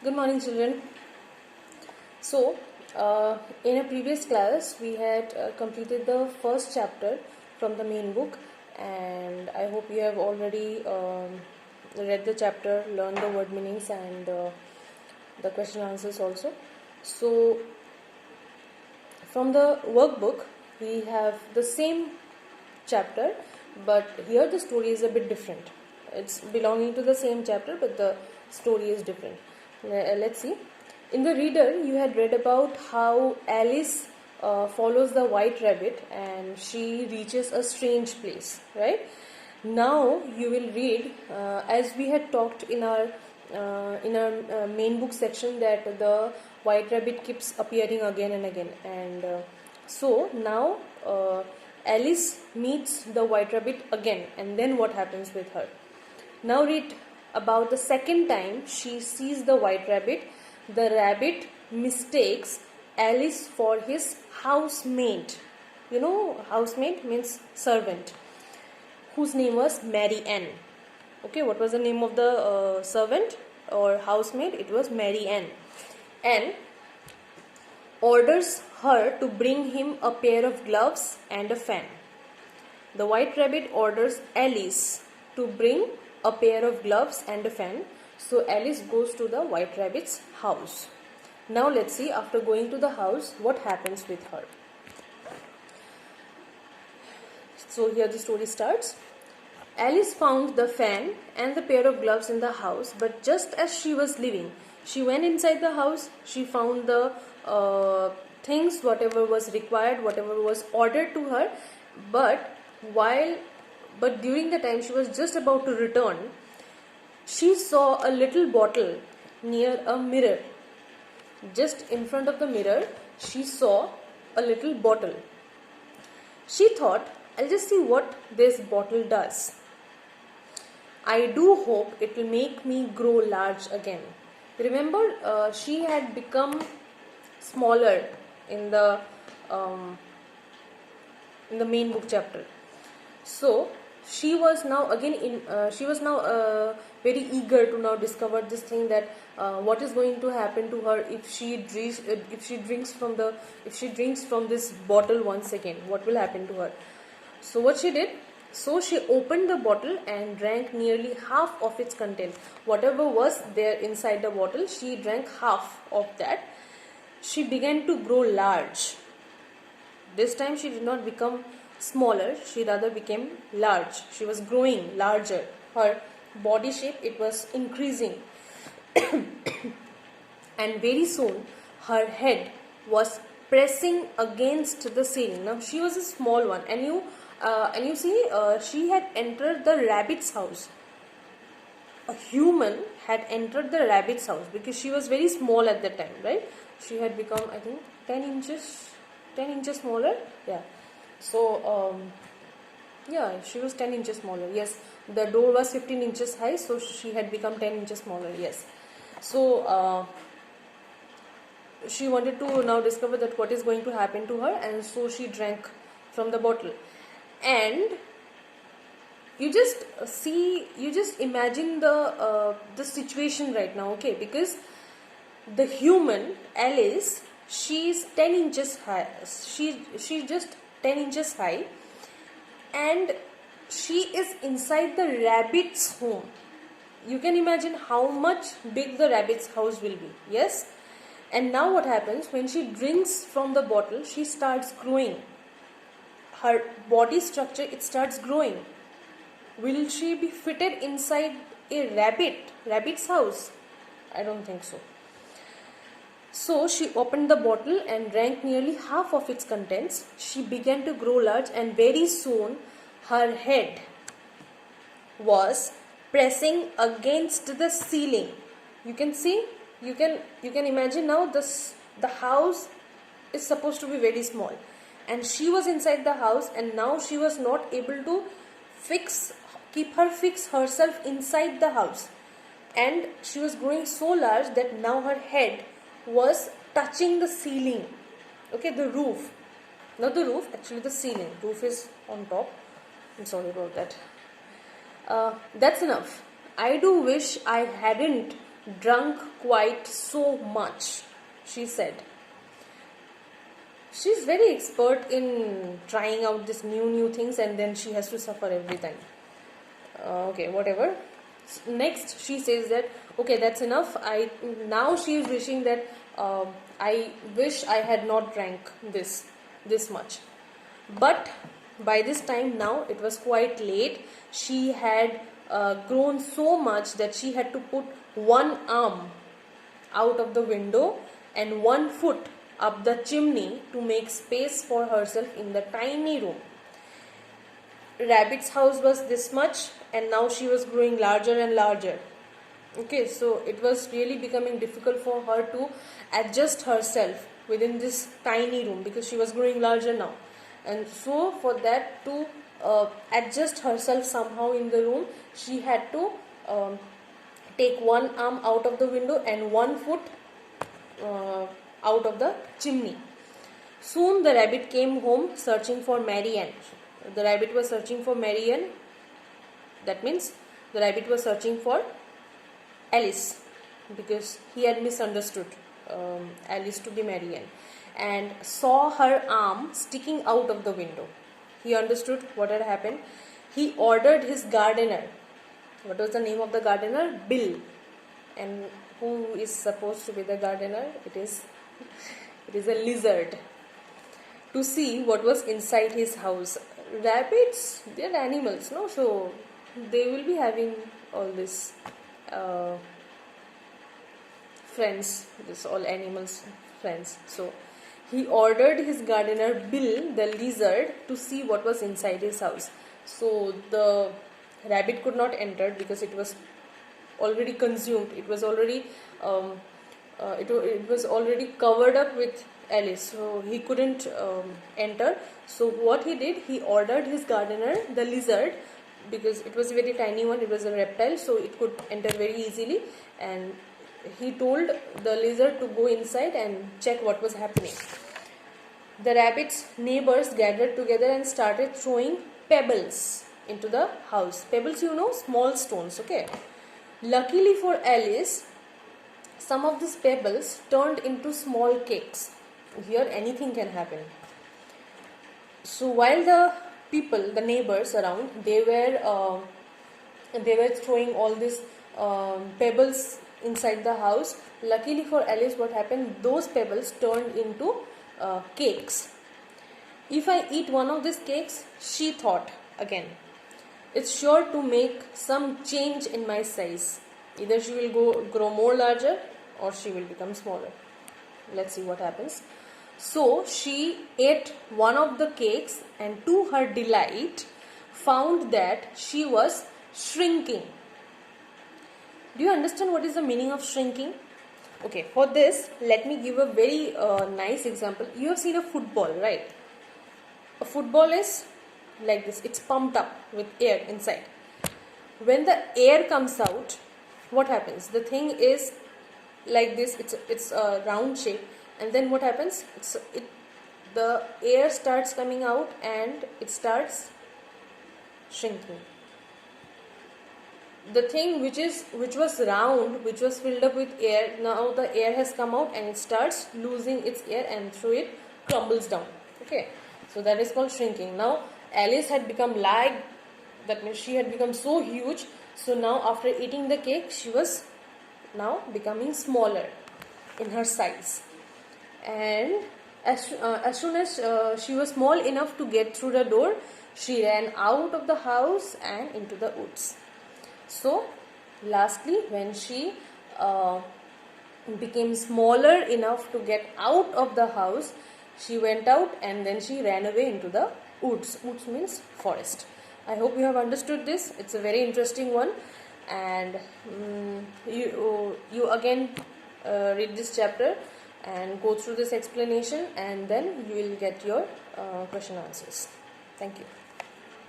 Good morning, children. So, in a previous class, we had completed the first chapter from the main book, and I hope you have already read the chapter, learned the word meanings, and the question answers also. So, from the workbook, we have the same chapter, but here the story is a bit different. It's belonging to the same chapter, but the story is different. Let's see. In the reader, you had read about how Alice follows the white rabbit and she reaches a strange place, right? Now you will read, as we had talked in our main book section, that the white rabbit keeps appearing again and again, and so now Alice meets the white rabbit again, and then what happens with her? Now read about the second time she sees the white rabbit. The rabbit mistakes Alice for his housemaid. You know, housemaid means servant, whose name was Mary Ann. Okay, what was the name of the servant or housemaid? It was Mary Ann. And orders her to bring him a pair of gloves and a fan. The white rabbit orders Alice to bring a pair of gloves and a fan. So Alice goes to the white rabbit's house. Now let's see, after going to the house, what happens with her. So here the story starts. Alice found the fan and the pair of gloves in the house, but just as she was leaving, she went inside the house. She found the things, whatever was required, whatever was ordered to her, but during the time she was just about to return, she saw a little bottle near a mirror. Just in front of the mirror, she saw a little bottle. She thought, I'll just see what this bottle does. I do hope it will make me grow large again. Remember, she had become smaller in the main book chapter. So she was now very eager to now discover this thing, that what is going to happen to her if she drinks from this bottle once again. What will happen to her? So what she did? So she opened the bottle and drank nearly half of its contents. Whatever was there inside the bottle, she drank half of that. She began to grow large. This time she did not become smaller, she rather became large. She was growing larger. Her body shape, it was increasing. And very soon her head was pressing against the ceiling. Now she was a small one, and you see, she had entered the rabbit's house. A human had entered the rabbit's house because she was very small at that time, right? She had become, I think, 10 inches smaller. Yeah. So, she was 10 inches smaller. Yes, the door was 15 inches high, so she had become 10 inches smaller. Yes. So, she wanted to now discover that what is going to happen to her, and so she drank from the bottle. And you just imagine the situation right now, okay? Because the human Alice, she's 10 inches high. She's just 10 inches high, and she is inside the rabbit's home. You can imagine how much big the rabbit's house will be. Yes. And now what happens? When she drinks from the bottle, she starts growing. Her body structure, it starts growing. Will she be fitted inside a rabbit's house? I don't think so. So she opened the bottle and drank nearly half of its contents. She began to grow large, and very soon her head was pressing against the ceiling. You can see, you can imagine now, the house is supposed to be very small, and she was inside the house, and now she was not able to fix herself inside the house, and she was growing so large that now her head was touching the ceiling. Okay, the roof, not the roof, actually the ceiling. Roof is on top. I'm sorry about that. That's enough. I do wish I hadn't drunk quite so much, she said. She's very expert in trying out this new things, and then she has to suffer every time. Okay, whatever. Next, she says that okay, that's enough. Now she is wishing that I wish I had not drank this much. But by this time now it was quite late. She had grown so much that she had to put one arm out of the window and one foot up the chimney to make space for herself in the tiny room. Rabbit's house was this much, and now she was growing larger and larger. Okay, so it was really becoming difficult for her to adjust herself within this tiny room because she was growing larger now. And so for that to adjust herself somehow in the room, she had to take one arm out of the window and one foot out of the chimney. Soon the rabbit came home searching for Marianne. The rabbit was searching for Marianne. That means the rabbit was searching for Alice because he had misunderstood Alice to be Marianne, and saw her arm sticking out of the window. He understood what had happened. He ordered his gardener. What was the name of the gardener? Bill. And who is supposed to be the gardener? It is a lizard. To see what was inside his house. Rabbits, they are animals, no? So they will be having all this friends, this all animals friends. So he ordered his gardener Bill, the lizard, to see what was inside his house. So the rabbit could not enter because it was already consumed. It was already it was already covered up with Alice, so he couldn't enter. So what he did, he ordered his gardener, the lizard, because it was a very tiny one, it was a reptile, so it could enter very easily, and he told the lizard to go inside and check what was happening. The rabbit's neighbors gathered together and started throwing pebbles into the house. Pebbles, you know, small stones, okay? Luckily for Alice, some of these pebbles turned into small cakes. Here anything can happen. So while the people, the neighbors around, they were throwing all these pebbles inside the house. Luckily for Alice, what happened? Those pebbles turned into cakes. If I eat one of these cakes, she thought again, it's sure to make some change in my size. Either she will grow more larger or she will become smaller. Let's see what happens. So she ate one of the cakes and to her delight found that she was shrinking. Do you understand what is the meaning of shrinking? Okay, for this, let me give a very nice example. You have seen a football, right? A football is like this. It's pumped up with air inside. When the air comes out, what happens? The thing is like this. It's a round shape, and then what happens? The air starts coming out and it starts shrinking. The thing which was round, which was filled up with air, now the air has come out and it starts losing its air, and through it crumbles down. Okay, so that is called shrinking. Now Alice had become that means she had become so huge. So now after eating the cake, she was now becoming smaller in her size, and as soon as she was small enough to get through the door, she ran out of the house and into the woods. So lastly, when she became smaller enough to get out of the house, she went out and then she ran away into the woods. Woods means forest. I hope you have understood this. It's a very interesting one, and you again read this chapter and go through this explanation, and then you will get your question answers. Thank you.